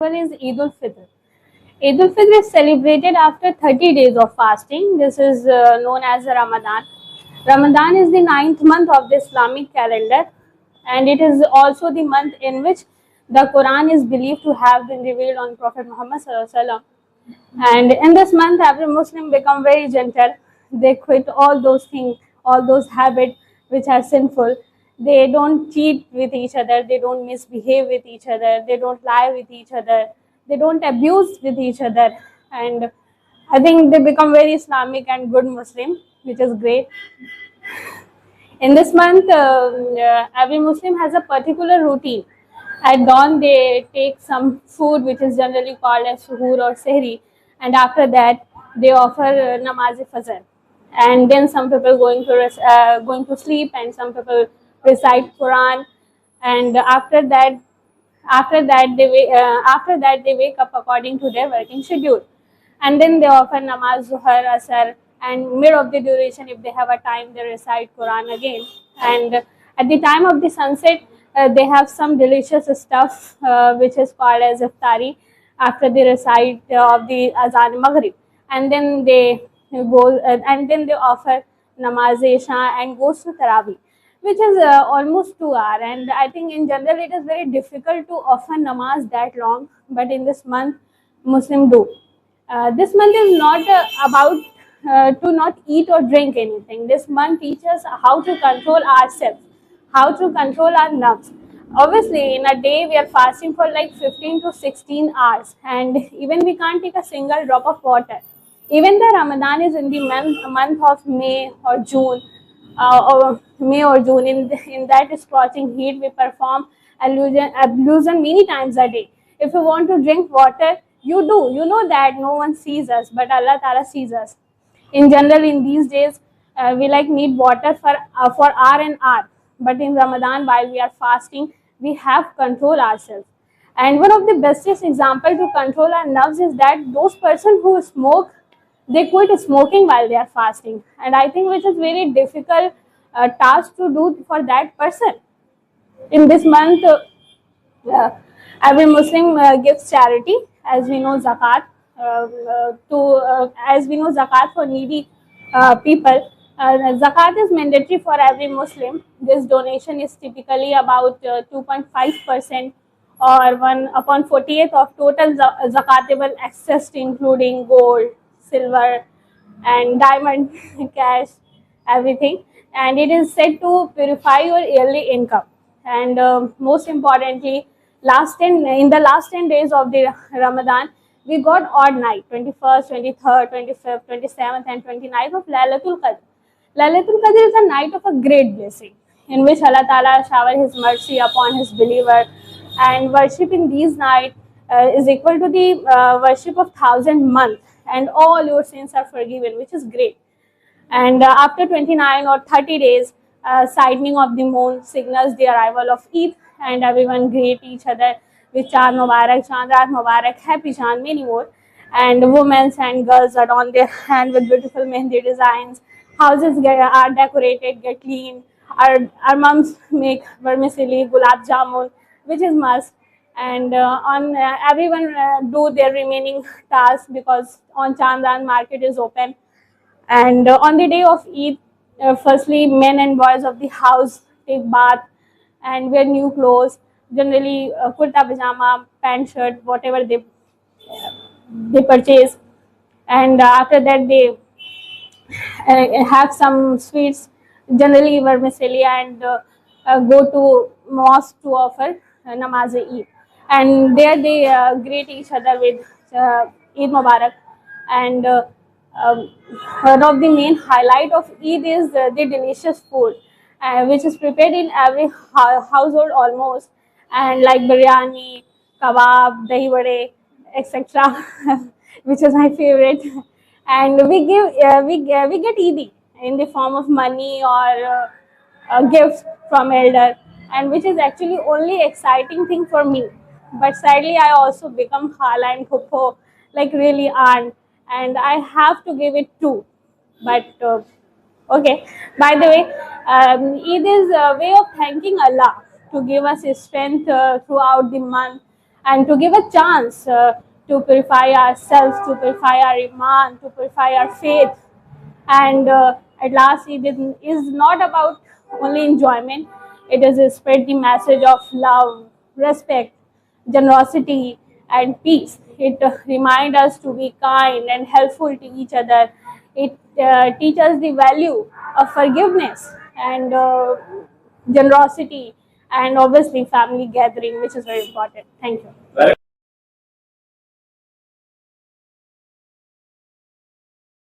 One is Eid ul Fitr. Eid ul Fitr is celebrated after 30 days of fasting. This is known as Ramadan. Ramadan is the ninth month of the Islamic calendar, and it is also the month in which the Quran is believed to have been revealed on Prophet Muhammad Sallallahu Alaihi Wasallam. And in this month, every Muslim become very gentle. They quit all those things, all those habits which are sinful. They don't cheat with each other. They don't misbehave with each other. They don't lie with each other. They don't abuse with each other. And I think they become very Islamic and good Muslim, which is great. In this month, every Muslim has a particular routine. At dawn, they take some food which is generally called as suhoor or sehri, and after that, they offer namaz fajr. And then some people going to sleep, and some people recite Quran. And after that they wake up according to their working schedule, and then they offer namaz zuhar, asar, and mid of the duration, if they have a time, they recite Quran again. And at the time of the sunset, they have some delicious stuff which is called as iftari after the recite of the azan maghrib, and then they and then they offer namaz isha and goes to tarawih, which is almost 2 hours. And I think in general it is very difficult to offer namaz that long, but in this month Muslim do. This month is not about to not eat or drink anything. This month teaches how to control ourselves, how to control our nerves. Obviously, in a day we are fasting for like 15 to 16 hours, and even we can't take a single drop of water. Even the Ramadan is in the month of May or June, or May or June. In that scorching heat, we perform ablution many times a day. If you want to drink water, you do. You know that no one sees us, but Allah Ta'ala sees us. In general, in these days, we like need water for hour and hour. But in Ramadan, while we are fasting, we have control ourselves. And one of the bestest example to control our nerves is that those person who smoke, they quit smoking while they are fasting. And I think which is very difficult task to do for that person. In this month, uh, every Muslim gives charity, as we know zakat, as we know zakat for needy people. Zakat is mandatory for every Muslim. This donation is typically about 2.5% or 1/48 of total zakatable access, including gold, silver, and diamond, cash, everything. And it is said to purify your yearly income. And most importantly, in the last 10 days of the Ramadan, we got odd night: 21st, 23rd, 25th, 27th, and 29th of Laylatul Qadr. Laylatul Qadr is a night of a great blessing, in which Allah Ta'ala shower His mercy upon His believer, and worship in these nights is equal to the worship of 1,000 months, and all your sins are forgiven, which is great. And after 29 or 30 days, sidening of the moon signals the arrival of Eid, and everyone greet each other with Chand Mubarak, Chand Raat Mubarak, Happy Chand, many more. And women and girls adorn their hand with beautiful mehndi designs. Houses are decorated, get clean. Our moms make vermicelli, gulab jamun, which is must. And on everyone do their remaining tasks, because on Chandan market is open. And on the day of Eid, firstly, men and boys of the house take bath and wear new clothes, generally kurta pajama, pant, shirt, whatever they purchase. And after that, they have some sweets, generally vermicelli, and go to mosque to offer namaz Eid. And there they greet each other with Eid Mubarak. And um, one of the main highlight of Eid is the delicious food, which is prepared in every household almost, and like biryani, kebab, dahi vade, etc., which is my favorite. And we get Eid in the form of money or gifts from elder, and which is actually only exciting thing for me. But sadly, I also become khala and phupho, like really aunt, and I have to give it two. But okay. By the way, Eid is a way of thanking Allah to give us strength throughout the month, and to give a chance to purify ourselves, to purify our iman, to purify our faith. And at last, it is not about only enjoyment. It is to spread the message of love, respect, generosity, and peace. It reminds us to be kind and helpful to each other. It teaches the value of forgiveness and generosity, and obviously family gathering, which is very important. Thank you.